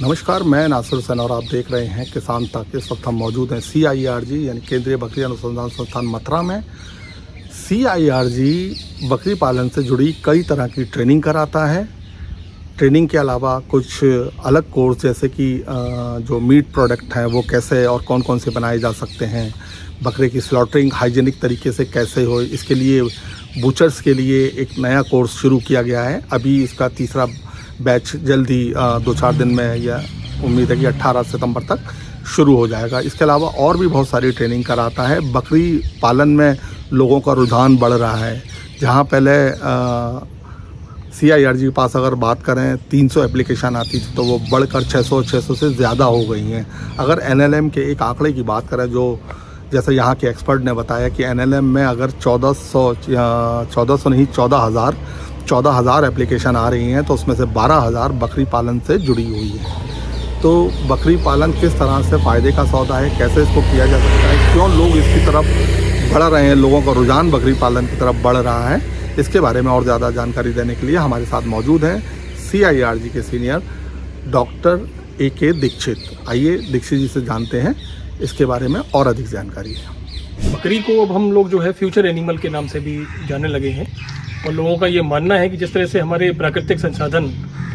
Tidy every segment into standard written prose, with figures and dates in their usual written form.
नमस्कार, मैं नासिर हुसैन और आप देख रहे हैं किसान तक। इस वक्त हम मौजूद हैं CIRG यानी केंद्रीय बकरी अनुसंधान संस्थान मथुरा में। CIRG बकरी पालन से जुड़ी कई तरह की ट्रेनिंग कराता है। ट्रेनिंग के अलावा कुछ अलग कोर्स जैसे कि जो मीट प्रोडक्ट हैं वो कैसे और कौन कौन से बनाए जा सकते हैं, बकरे की स्लॉटरिंग हाइजीनिक तरीके से कैसे हो, इसके लिए बूचर्स के लिए एक नया कोर्स शुरू किया गया है। अभी इसका तीसरा बैच जल्दी 2-4 दिन में, या उम्मीद है कि 18 सितंबर तक शुरू हो जाएगा। इसके अलावा और भी बहुत सारी ट्रेनिंग कराता है। बकरी पालन में लोगों का रुझान बढ़ रहा है। जहां पहले CIRG के पास अगर बात करें 300 एप्लीकेशन आती थी, तो वो बढ़कर 600 से ज़्यादा हो गई हैं। अगर NLM के एक आंकड़े की बात करें, जो जैसे यहाँ के एक्सपर्ट ने बताया कि NLM में अगर 1400 नहीं 14,000 एप्लीकेशन आ रही हैं, तो उसमें से 12,000 बकरी पालन से जुड़ी हुई है। तो बकरी पालन किस तरह से फ़ायदे का सौदा है, कैसे इसको किया जा सकता है, क्यों लोग इसकी तरफ बढ़ रहे हैं, लोगों का रुझान बकरी पालन की तरफ बढ़ रहा है, इसके बारे में और ज़्यादा जानकारी देने के लिए हमारे साथ मौजूद हैं CIRG के सीनियर डॉक्टर AK दीक्षित। आइए दीक्षित जी से जानते हैं इसके बारे में और अधिक जानकारी है। बकरी को अब हम लोग जो है फ्यूचर एनिमल के नाम से भी जानने लगे हैं, और लोगों का ये मानना है कि जिस तरह से हमारे प्राकृतिक संसाधन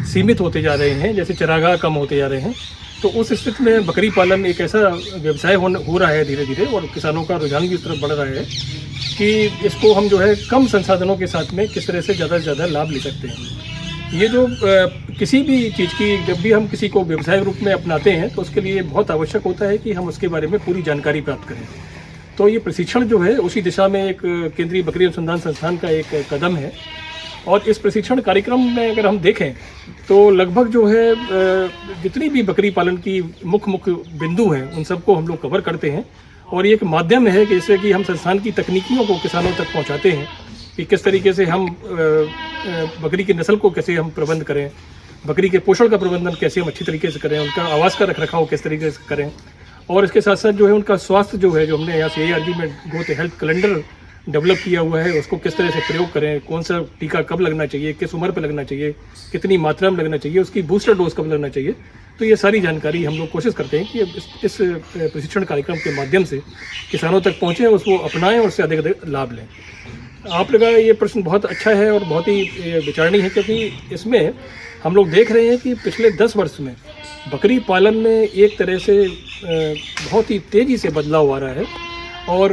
सीमित होते जा रहे हैं, जैसे चरागाह कम होते जा रहे हैं, तो उस स्थिति में बकरी पालन एक ऐसा व्यवसाय हो रहा है धीरे धीरे, और किसानों का रुझान भी उस तरफ बढ़ रहा है कि इसको हम जो है कम संसाधनों के साथ में किस तरह से ज़्यादा लाभ ले सकते हैं। ये जो किसी भी चीज़ की जब भी हम किसी को व्यवसाय रूप में अपनाते हैं, तो उसके लिए बहुत आवश्यक होता है कि हम उसके बारे में पूरी जानकारी प्राप्त करें। तो ये प्रशिक्षण जो है उसी दिशा में एक केंद्रीय बकरी अनुसंधान संस्थान का एक कदम है। और इस प्रशिक्षण कार्यक्रम में अगर हम देखें तो लगभग जो है जितनी भी बकरी पालन की मुख्य बिंदु हैं उन सबको हम लोग कवर करते हैं। और ये एक माध्यम है कि जिससे कि हम संस्थान की तकनीकियों को किसानों तक पहुंचाते हैं कि किस तरीके से हम बकरी की नस्ल को कैसे हम प्रबंध करें, बकरी के पोषण का प्रबंधन कैसे हम अच्छी तरीके से करें, उनका आवास का रखरखाव किस तरीके से करें, और इसके साथ साथ जो है उनका स्वास्थ्य जो है, जो हमने यहाँ CIRG में ग्रोथ हेल्थ कैलेंडर डेवलप किया हुआ है, उसको किस तरह से प्रयोग करें, कौन सा टीका कब लगना चाहिए, किस उम्र पर लगना चाहिए, कितनी मात्रा में लगना चाहिए, उसकी बूस्टर डोज कब लगना चाहिए। तो ये सारी जानकारी हम लोग कोशिश करते हैं कि इस प्रशिक्षण कार्यक्रम के माध्यम से किसानों तक पहुँचें, उसको अपनाएं और उससे अधिक लाभ लें। आप लोगों का ये प्रश्न बहुत अच्छा है और बहुत ही विचारणीय है, क्योंकि इसमें हम लोग देख रहे हैं कि पिछले 10 वर्ष में बकरी पालन में एक तरह से बहुत ही तेज़ी से बदलाव आ रहा है, और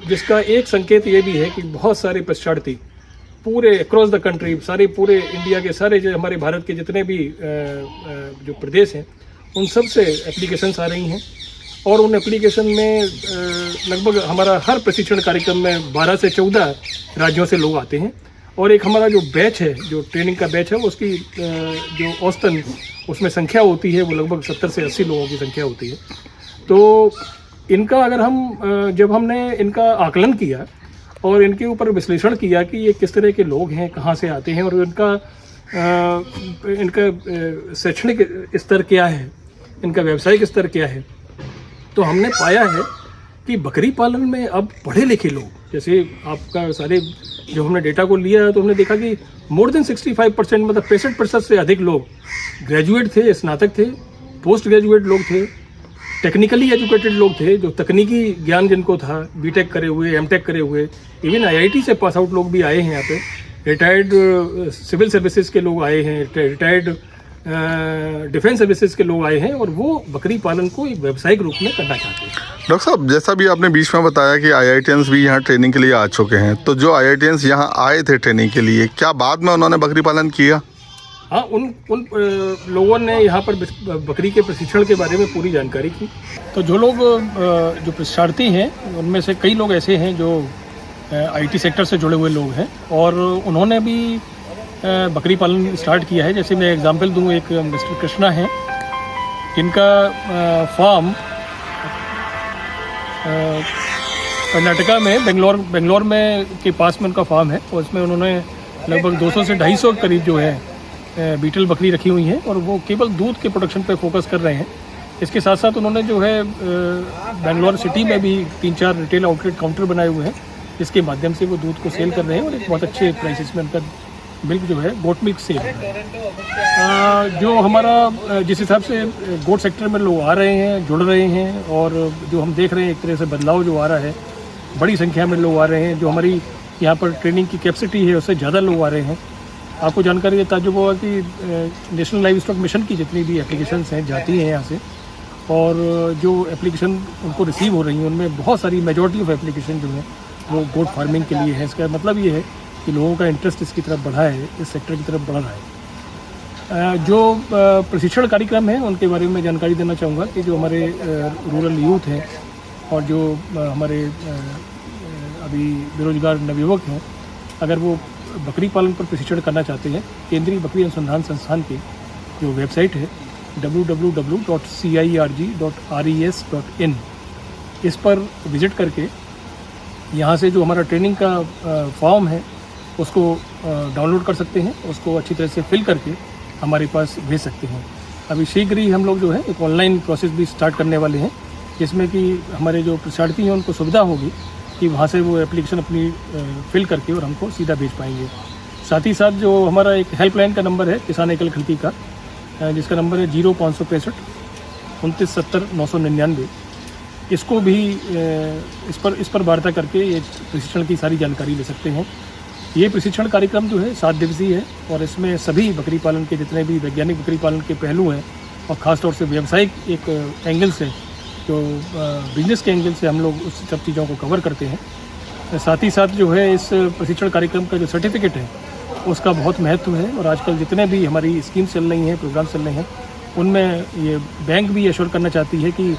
जिसका एक संकेत ये भी है कि बहुत सारे प्रशिक्षणार्थी पूरे अक्रॉस द कंट्री, पूरे इंडिया के सारे जो हमारे भारत के जितने भी जो प्रदेश हैं उन सब से एप्लीकेशंस आ रही हैं। और उन एप्लीकेशन में लगभग हमारा हर प्रशिक्षण कार्यक्रम में 12 से 14 राज्यों से लोग आते हैं। और एक हमारा जो बैच है, जो ट्रेनिंग का बैच है, उसकी जो औसतन उसमें संख्या होती है वो लगभग 70 से 80 लोगों की संख्या होती है। तो इनका अगर हम जब हमने इनका आकलन किया और इनके ऊपर विश्लेषण किया कि ये किस तरह के लोग हैं, कहाँ से आते हैं, और इनका शैक्षणिक स्तर क्या है, इनका व्यावसायिक स्तर क्या है, तो हमने पाया है कि बकरी पालन में अब पढ़े लिखे लोग, जैसे आपका सारे जो हमने डेटा को लिया है, तो हमने देखा कि मोर देन 65%, मतलब 65% से अधिक लोग ग्रेजुएट थे, स्नातक थे, पोस्ट ग्रेजुएट लोग थे, टेक्निकली एजुकेटेड लोग थे, जो तकनीकी ज्ञान जिनको था, BTech करे हुए, MTech करे हुए, इवन IIT से पास आउट लोग भी आए हैं यहाँ पे, रिटायर्ड सिविल सर्विसेज के लोग आए हैं, रिटायर्ड डिफेंस सर्विसेज के लोग आए हैं, और वो बकरी पालन को एक व्यावसायिक रूप में करना चाहते हैं। डॉक्टर साहब, जैसा भी आपने बीच में बताया कि IITians भी यहाँ ट्रेनिंग के लिए आ चुके हैं, तो जो IITians यहाँ आए थे ट्रेनिंग के लिए, क्या बाद में उन्होंने बकरी पालन किया? हाँ, उन लोगों ने यहाँ पर बकरी के प्रशिक्षण के बारे में पूरी जानकारी की। तो जो लोग जो प्रशिक्षणार्थी हैं उनमें से कई लोग ऐसे हैं जो IT सेक्टर से जुड़े हुए लोग हैं, और उन्होंने भी बकरी पालन स्टार्ट किया है। जैसे मैं एग्जांपल दूं, एक मिस्टर कृष्णा हैं, जिनका फार्म कर्नाटका में बेंगलोर में के पास में उनका फार्म है, और उसमें उन्होंने लगभग 200 से 250 करीब जो है बीटल बकरी रखी हुई हैं, और वो केवल दूध के प्रोडक्शन पे फोकस कर रहे हैं। इसके साथ साथ उन्होंने जो है बेंगलोर सिटी में भी 3-4 रिटेल आउटलेट काउंटर बनाए हुए हैं, जिसके माध्यम से वो दूध को सेल कर रहे हैं, और एक बहुत अच्छे प्राइसेस में उनका मिल्क जो है गोट मिल्क सेल है। जो हमारा जिस हिसाब से गोट सेक्टर में लोग आ रहे हैं, जुड़ रहे हैं, और जो हम देख रहे हैं एक तरह से बदलाव जो आ रहा है, बड़ी संख्या में लोग आ रहे हैं। जो हमारी यहाँ पर ट्रेनिंग की कैपेसिटी है उससे ज़्यादा लोग आ रहे हैं। आपको जानकारी ये ताज्जुब होगा कि नेशनल लाइव स्टॉक मिशन की जितनी भी एप्लीकेशंस हैं जाती हैं यहाँ से, और जो एप्लीकेशन उनको रिसीव हो रही हैं उनमें बहुत सारी मेजॉरिटी ऑफ एप्लीकेशन जो है वो गोट फार्मिंग के लिए है। इसका मतलब ये है कि लोगों का इंटरेस्ट इसकी तरफ बढ़ा है, इस सेक्टर की तरफ बढ़ रहा है। जो प्रशिक्षण कार्यक्रम है उनके बारे में जानकारी देना चाहूँगा कि जो हमारे रूरल यूथ हैं और जो हमारे अभी बेरोजगार नवयुवक हैं, अगर वो बकरी पालन पर प्रशिक्षण करना चाहते हैं, केंद्रीय बकरी अनुसंधान संस्थान की जो वेबसाइट है www.cirg.res.in, इस पर विज़िट करके यहाँ से जो हमारा ट्रेनिंग का फॉर्म है उसको डाउनलोड कर सकते हैं, उसको अच्छी तरह से फिल करके हमारे पास भेज सकते हैं। अभी शीघ्र ही हम लोग जो है एक ऑनलाइन प्रोसेस भी स्टार्ट करने वाले हैं, जिसमें कि हमारे जो प्रशिक्षणार्थी हैं उनको सुविधा होगी कि वहाँ से वो एप्लीकेशन अपनी फिल करके और हमको सीधा भेज पाएंगे। साथ ही साथ जो हमारा एक हेल्पलाइन का नंबर है किसान एकल खिड़की का, जिसका नंबर है 0565 29 70 999, इसको भी इस पर वार्ता करके ये प्रशिक्षण की सारी जानकारी ले सकते हैं। ये प्रशिक्षण कार्यक्रम जो है 7 दिवसीय है और इसमें सभी बकरी पालन के जितने भी वैज्ञानिक बकरी पालन के पहलू हैं और ख़ास तौर से व्यावसायिक एक एंगल से, जो बिजनेस के एंगल से हम लोग उस सब चीज़ों को कवर करते हैं। साथ ही साथ जो है इस प्रशिक्षण कार्यक्रम का जो सर्टिफिकेट है उसका बहुत महत्व है, और आजकल जितने भी हमारी स्कीम चल रही हैं, प्रोग्राम चल रहे हैं, उनमें ये बैंक भी एश्योर करना चाहती है कि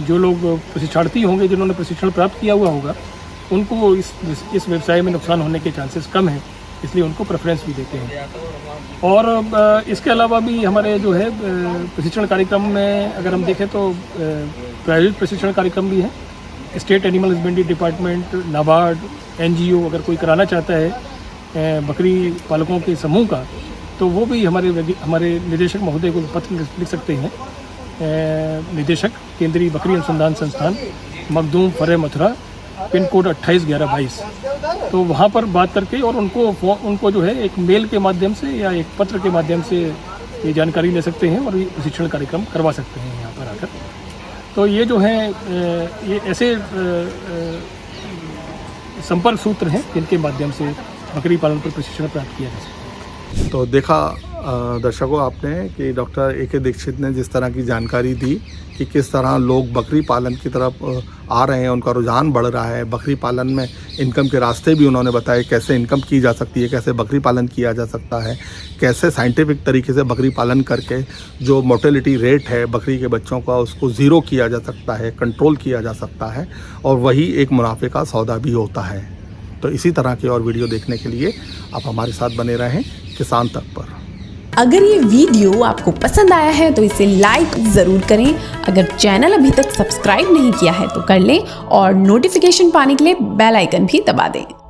जो लोग प्रशिक्षणार्थी होंगे, जिन्होंने प्रशिक्षण प्राप्त किया हुआ होगा, उनको इस व्यवसाय में नुकसान होने के चांसेस कम हैं, इसलिए उनको प्रेफरेंस भी देते हैं। और इसके अलावा भी हमारे जो है प्रशिक्षण कार्यक्रम में अगर हम देखें तो प्रायोजित प्रशिक्षण कार्यक्रम भी है। State animal husbandry department, NABARD, NGO अगर कोई कराना चाहता है बकरी पालकों के समूह का, तो वो भी हमारे निदेशक महोदय को पत्र लिख सकते हैं। निदेशक केंद्रीय बकरी अनुसंधान संस्थान, मखदूम, फरे, मथुरा, पिन कोड 281122, तो वहाँ पर बात करके और उनको जो है एक मेल के माध्यम से या एक पत्र के माध्यम से ये जानकारी ले सकते हैं और ये प्रशिक्षण कार्यक्रम करवा सकते हैं यहाँ पर आकर। तो ये जो है ये ऐसे संपर्क सूत्र हैं जिनके माध्यम से बकरी पालन पर प्रशिक्षण प्राप्त किया जा सकता है। तो देखा दर्शकों आपने कि डॉक्टर AK दीक्षित ने जिस तरह की जानकारी दी कि किस तरह लोग बकरी पालन की तरफ आ रहे हैं, उनका रुझान बढ़ रहा है। बकरी पालन में इनकम के रास्ते भी उन्होंने बताए, कैसे इनकम की जा सकती है, कैसे बकरी पालन किया जा सकता है, कैसे साइंटिफिक तरीके से बकरी पालन करके जो मोर्टेलिटी रेट है बकरी के बच्चों का उसको ज़ीरो किया जा सकता है, कंट्रोल किया जा सकता है, और वही एक मुनाफे का सौदा भी होता है। तो इसी तरह के और वीडियो देखने के लिए आप हमारे साथ बने रहें किसान तक पर। अगर ये वीडियो आपको पसंद आया है तो इसे लाइक ज़रूर करें। अगर चैनल अभी तक सब्सक्राइब नहीं किया है तो कर लें और नोटिफिकेशन पाने के लिए बेल आइकन भी दबा दें।